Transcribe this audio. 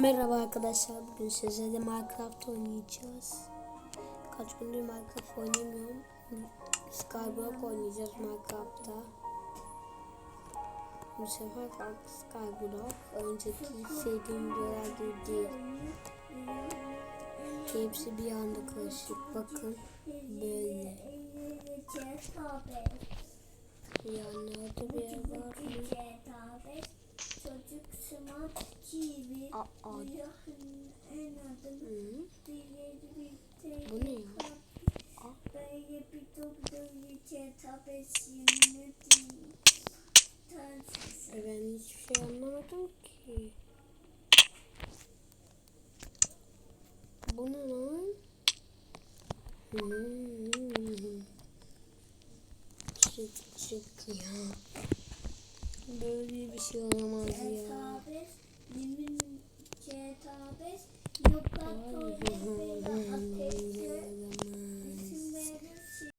Merhaba arkadaşlar, bugün sizlerle Minecraft oynayacağız. Kaç gündür Minecraft oynamıyorum. Skyblock oynayacağız Minecraft'ta. Bu sefer farklı Skyblock. Önceki sevdiğim videolar gibi değil. Hepsi bir anda karışık. Bakın böyle. Yanlarda bir yer var mı? Çocuk Smart TV. Bu ne ya? Ben hiçbir şey anlamadım ki. Bu ne lan? Çık ya. Böyle bir şey olamaz ya.